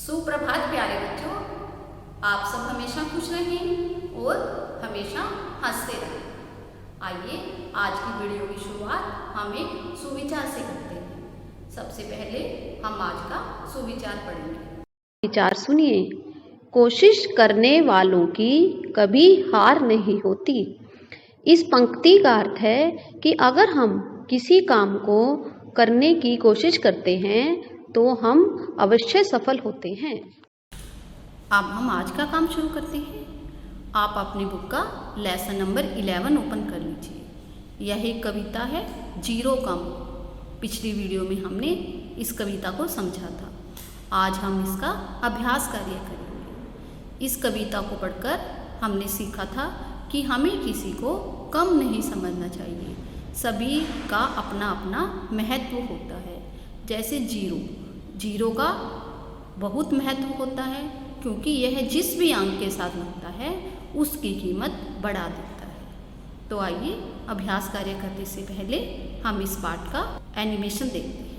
सुप्रभात प्यारे बच्चों, आप सब हमेशा खुश रहें और हमेशा हंसते रहें। आइए आज की वीडियो की शुरुआत हम एक सुविचार से करते हैं। सबसे पहले हम आज का सुविचार पढ़ेंगे। विचार सुनिए। कोशिश करने वालों की कभी हार नहीं होती। इस पंक्ति का अर्थ है कि अगर हम किसी काम को करने की कोशिश करते हैं तो हम अवश्य सफल होते हैं। अब हम आज का काम शुरू करते हैं। आप अपनी बुक का लेसन नंबर 11 ओपन कर लीजिए। यह एक कविता है जीरो कम। पिछली वीडियो में हमने इस कविता को समझा था। आज हम इसका अभ्यास कार्य करेंगे। इस कविता को पढ़कर हमने सीखा था कि हमें किसी को कम नहीं समझना चाहिए। सभी का अपना अपना महत्व होता है। जैसे जीरो का बहुत महत्व होता है, क्योंकि यह जिस भी अंक के साथ लगता है उसकी कीमत बढ़ा देता है। तो आइए अभ्यास कार्य करने से पहले हम इस पाठ का एनिमेशन देखते हैं।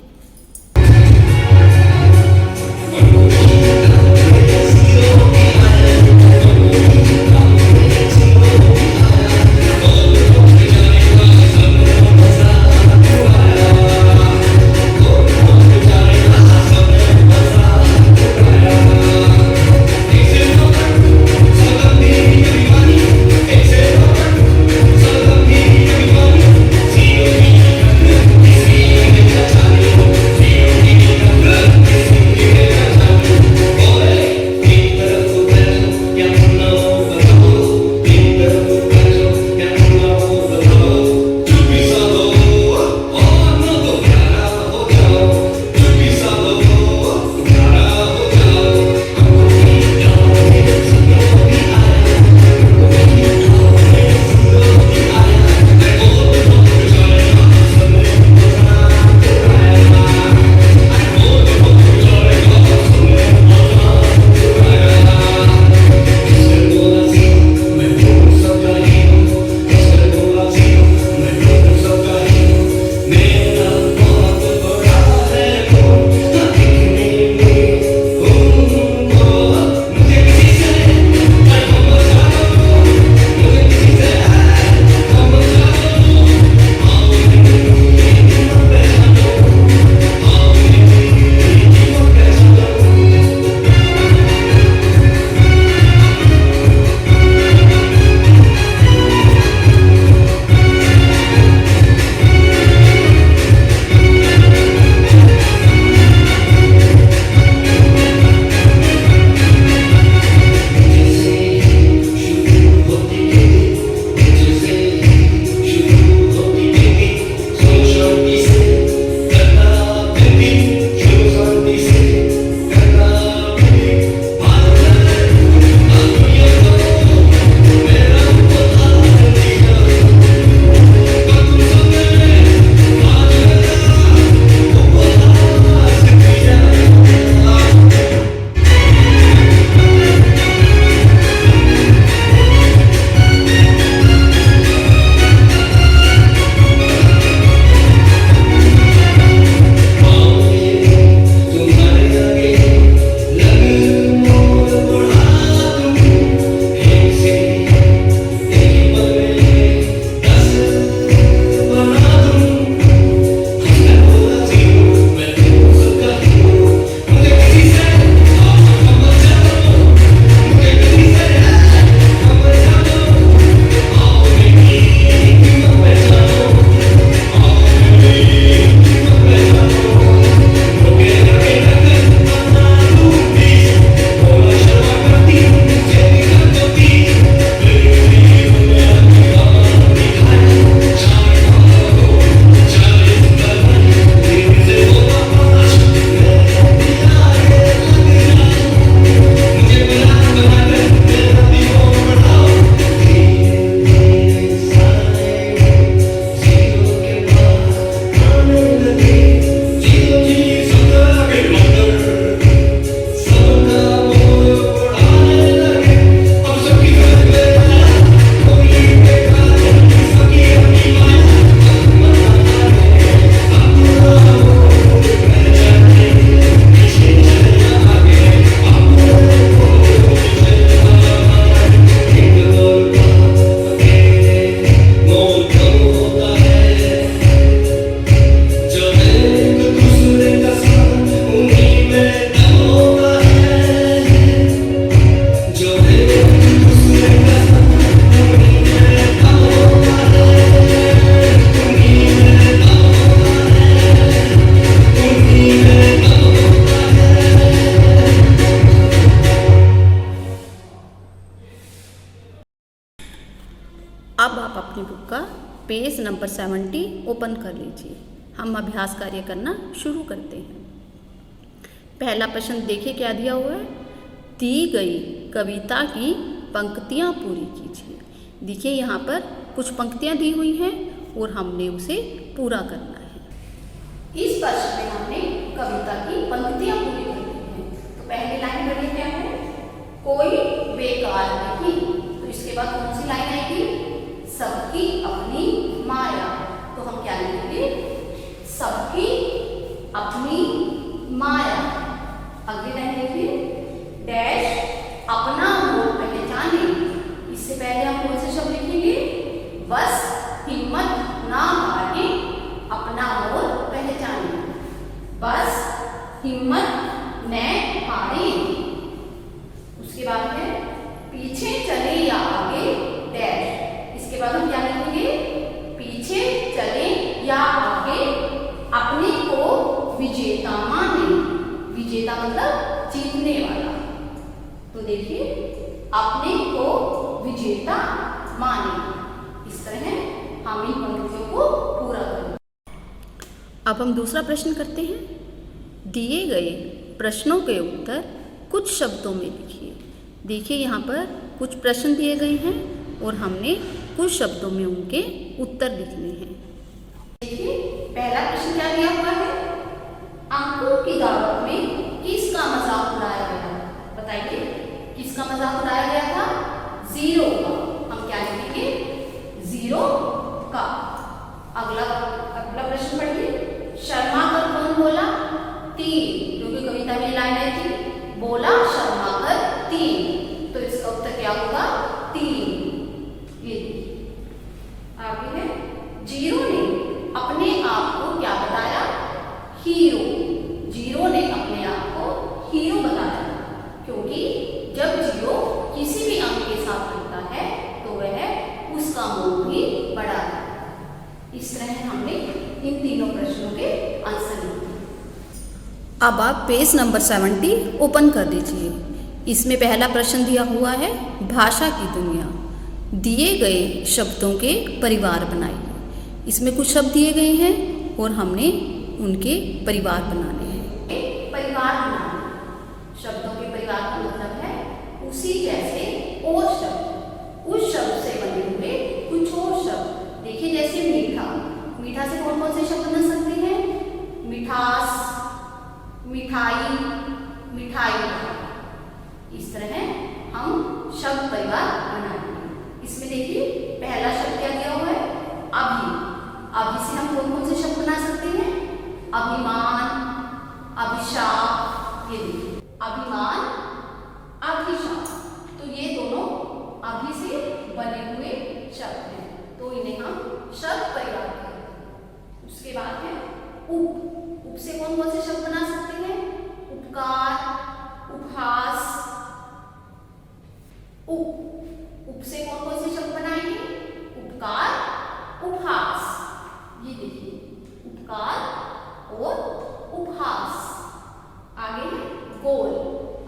पेज नंबर 70 ओपन कर लीजिए। हम अभ्यास कार्य करना शुरू करते हैं। पहला प्रश्न देखिए क्या दिया हुआ है। दी गई कविता की पंक्तियाँ पूरी कीजिए। देखिए यहाँ पर कुछ पंक्तियाँ दी हुई हैं और हमने उसे पूरा करना है। इस प्रश्न में हमने कविता की पंक्तियाँ पूरी करनी है। तो पहली लाइन पढ़िए क्या है, कोई बेकार नहीं। तो इसके बाद कौन सी लाइन आएगी, सबकी अपनी माया। तो हम क्या लिखेंगे, सबकी अपनी माया। अगली लाइन देखिए, डैश अपना मोल पहचाने। इससे पहले हम कौन से शब्द लिखेंगे, बस हिम्मत ना हारे अपना मोल पहचाने। बस हिम्मत न हारे। उसके बाद है पीछे चले या आगे डैश। इसके बाद हम क्या लिखेंगे, पीछे चले या आगे अपने को विजेता माने। विजेता मतलब जीतने वाला। तो देखिए अपने को विजेता माने। इस तरह हम इन पंक्तियों को पूरा करें। अब हम दूसरा प्रश्न करते हैं। दिए गए प्रश्नों के उत्तर कुछ शब्दों में लिखिए। देखिए यहाँ पर कुछ प्रश्न दिए गए हैं और हमने कुछ शब्दों में उनके उत्तर लिखने हैं। देखिए पहला प्रश्न क्या दिया हुआ है, अंकों की दावत में किसका मजाक उड़ाया गया। बताइए किसका मजाक उड़ाया गया था, जीरो का। हम क्या लिखेंगे, जीरो का। अगला प्रश्न पढ़िए, शर्माकर कौन बोला, तीन। क्योंकि कविता में लाइन आई थी, बोला शर्माकर तीन। तो इसका उत्तर क्या होगा, तीन। ये आगे है, जीरो ने अपने आप को क्या बताया, हीरो। जीरो ने अपने आप को हीरो बताया क्योंकि जब जीरो किसी भी अंक के साथ बनता है तो वह उसका मोल भी बड़ा है। इस तरह हमने इन तीनों प्रश्नों के आंसर लिखे। अब आप पेज नंबर 70 ओपन कर दीजिए। इसमें पहला प्रश्न दिया हुआ है, भाषा की दुनिया। दिए गए शब्दों के परिवार बनाइए। इसमें कुछ शब्द दिए गए हैं और हमने उनके परिवार बनाने हैं। परिवार बनाना, शब्दों के परिवार का मतलब है उसी जैसे और शब्द, उस शब्द से बने हुए कुछ और शब्द। देखिए जैसे मीठा, मीठा से कौन कौन से शब्द बन सकते हैं, मिठास, मिठाई, मिठाई। इस तरह हम शब्द परिवार बनाएंगे। इसमें देखिए पहला शब्द क्या दिया हुआ है, अभी। अभी से हम कौन कौन से शब्द बना सकते हैं, अभिमान, अभिशाप। ये देखिए अभिमान, अभिशाप। तो ये दोनों अभी से बने हुए शब्द हैं, तो इन्हें हम शब्द परिवार कहते हैं। उसके बाद है उप। उप से कौन कौन से शब्द बना सकते हैं, उपकार, उपहास। उप से कौन कौन से शब्द बनाएंगे, उपकार, उपहास। ये देखिए उपकार और उपहास। आगे है गोल।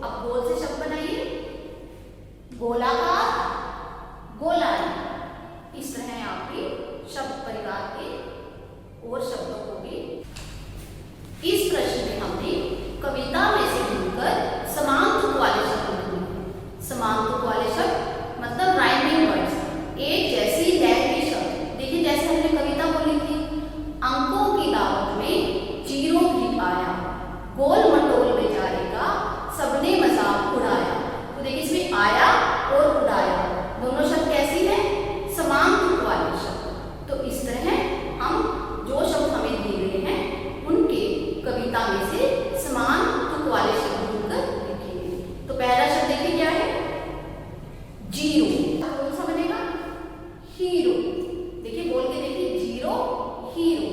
अब गोल से शब्द बनाइए, गोलाकार, गोलाई। इस तरह आपके शब्द परिवार के और शब्दों को भी। इस प्रश्न में हमने कविता में से ढूंढकर समान तुक वाले शब्द ढूंढे। समान तुक वाले शब्द मतलब राइमिंग वर्ड्स, एक जैसी लय के शब्द। देखिए जैसे हमने कविता बोली थी, अंकों की दावत में जीरो भी आया, गोल मटोल बेचारे का सबने मजाक उड़ाया। तो देखिए इसमें आया और उड़ाया दोनों शब्द कैसी हैं, समान तुक वाले शब्द। तो इस तरह हम जो शब्द हमें दिए गए हैं उनके कविता में से समान तुक वाले शब्द ढूंढकर लिखेंगे। तो पहला शब्द देखिए क्या है, जीरो। कौन सा बनेगा, हीरो। देखिए बोल के देखिए, जीरो, हीरो।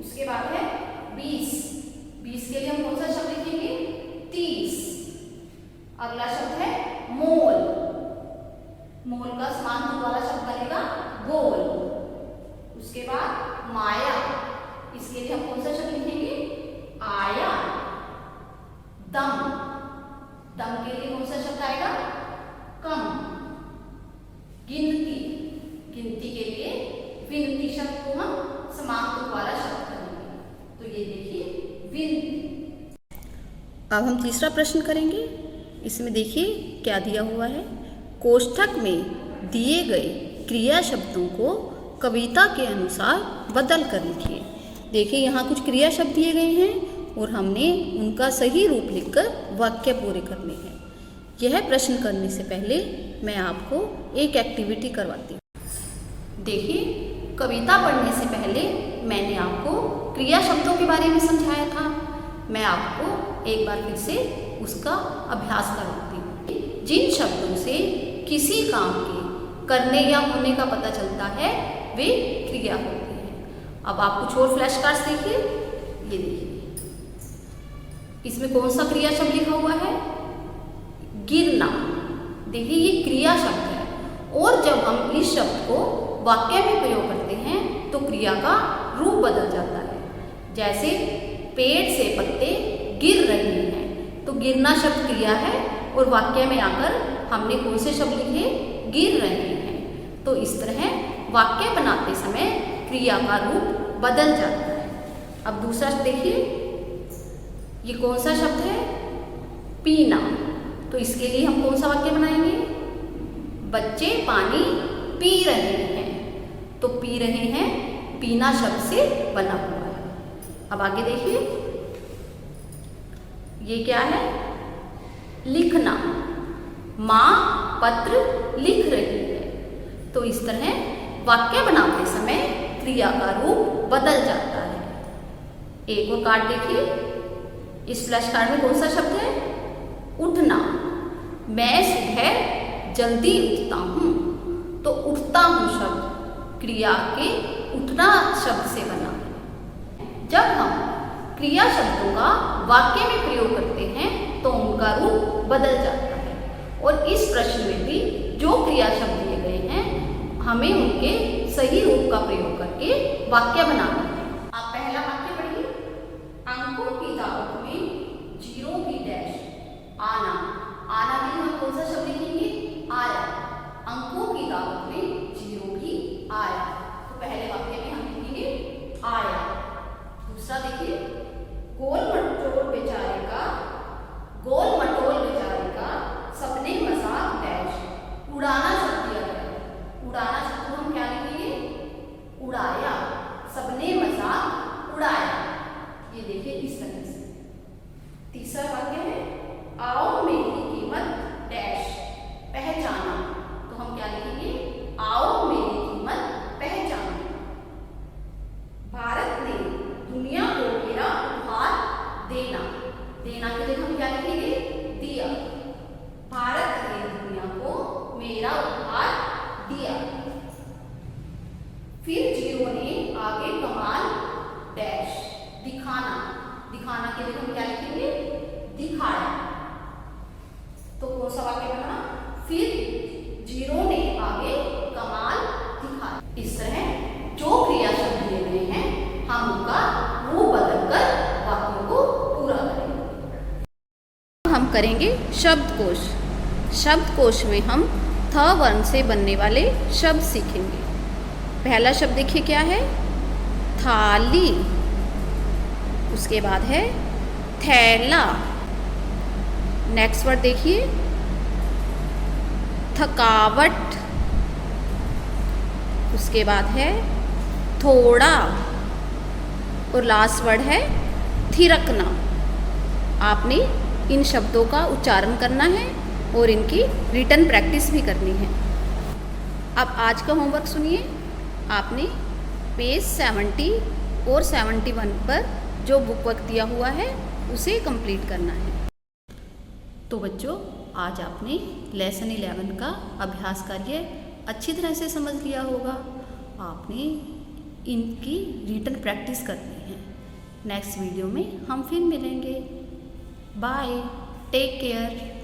उसके बाद है 20। 20 के लिए हम कौन सा शब्द लिखेंगे, 30। अगला शब्द है मोल। मोल का समान तुक वाला शब्द बनेगा गोल। उसके बाद माया। इसके लिए हम कौन सा शब्द लिखेंगे, आया। दम। दम के लिए कौन सा शब्द आएगा, कम। गिनती। गिनती के लिए विनती शब्द को हम समाप्त वाला शब्द करेंगे। तो ये देखिए विनती। अब हम तीसरा प्रश्न करेंगे। इसमें देखिए क्या दिया हुआ है। कोष्ठक में दिए गए क्रिया शब्दों को कविता के अनुसार बदल कर लिखिए। देखिए यहाँ कुछ क्रिया शब्द दिए गए हैं और हमने उनका सही रूप लिखकर वाक्य पूरे करने हैं। यह प्रश्न करने से पहले मैं आपको एक एक्टिविटी करवाती हूँ। देखिए कविता पढ़ने से पहले मैंने आपको क्रिया शब्दों के बारे में समझाया था। मैं आपको एक बार फिर से उसका अभ्यास करवाती हूँ। जिन शब्दों से किसी काम के करने या होने का पता चलता है वे क्रिया होती हैं। अब आप कुछ और फ्लैश कार्ड्स देखिए। ये देखिए इसमें कौन सा क्रिया शब्द लिखा हुआ है? गिरना। देखिए ये क्रिया शब्द है और जब हम इस शब्द को वाक्य में प्रयोग करते हैं तो क्रिया का रूप बदल जाता है। जैसे पेड़ से पत्ते गिर रहे हैं, तो गिरना शब्द क्रिया है और वाक्य में आकर हमने कौन से शब्द लिखे? गिर रहे हैं। तो इस तरह वाक्य बनाते समय क्रिया का रूप बदल जाता है। अब दूसरा देखिए, ये कौन सा शब्द है? पीना। तो इसके लिए हम कौन सा वाक्य बनाएंगे? बच्चे पानी पी रहे हैं। तो पी रहे हैं पीना शब्द से बना हुआ है। अब आगे देखिए, ये क्या है? लिखना। माँ पत्र लिख रही है। तो इस तरह वाक्य बनाते समय क्रिया का रूप बदल जाता है। एक और कार्ड देखिए। इस फ्लैश कार्ड में कौन सा शब्द है? उठना। मैं सुबह जल्दी उठता हूँ। तो उठता हूँ शब्द क्रिया के उठना शब्द से बना है। जब हम क्रिया शब्दों का वाक्य में प्रयोग करते हैं तो उनका रूप बदल जाता है। और इस प्रश्न में भी जो क्रिया शब्द दिए गए हैं हमें उनके सही रूप का प्रयोग करके वाक्य बनाना है। आप पहला वाक्य पढ़िए। अंकों की दावत में जीरो की डैश आना। आना के लिए हम कौन सा शब्द लिखेंगे? आया। अंकों की दावत में जीरो भी आया। तो पहले वाक्य में हम लिखेंगे आया। दूसरा देखिए, गोल मटोल बेचारे का सपने मजाक डैश उड़ाना शब्द दिया गया है। उड़ाना शब्द को हम क्या लिखेंगे? उड़ाया। सबने मजाक उड़ाया। ये देखिए इस तरह से। तीसरा वाक्य है, आओ मेरी कीमत डैश पहचाना। तो हम क्या लिखेंगे? आओ मेरी कीमत पहचाना। भारत ने दुनिया को मेरा उपहार देना। देना के लिए हम क्या लिखेंगे? दिया। भारत ने दुनिया को मेरा उपहार दिया। फिर जीरो ने आगे कमाल डैश दिखाना। दिखाना के लिए हम क्या लिखेंगे? दिखाया। तो कौन सा वाक्य बना? फिर जीरो ने आगे कमाल दिखाया। इस तरह जो क्रिया शब्द दिए गए हैं हम उनका रूप बदलकर वाक्यों को पूरा करेंगे। हम करेंगे शब्दकोश। शब्दकोश में हम थ वर्ण से बनने वाले शब्द सीखेंगे। पहला शब्द देखिए क्या है? थाली। उसके बाद है थैला। नेक्स्ट वर्ड देखिए थकावट। उसके बाद है थोड़ा और लास्ट वर्ड है थिरकना। आपने इन शब्दों का उच्चारण करना है और इनकी रिटन प्रैक्टिस भी करनी है। अब आज का होमवर्क सुनिए। आपने पेज 70 और 71 पर जो बुक वर्क दिया हुआ है उसे कंप्लीट करना है। तो बच्चों, आज आपने लेसन 11 का अभ्यास कार्य अच्छी तरह से समझ लिया होगा। आपने इनकी रिटन प्रैक्टिस करनी है। नेक्स्ट वीडियो में हम फिर मिलेंगे। Bye, take care.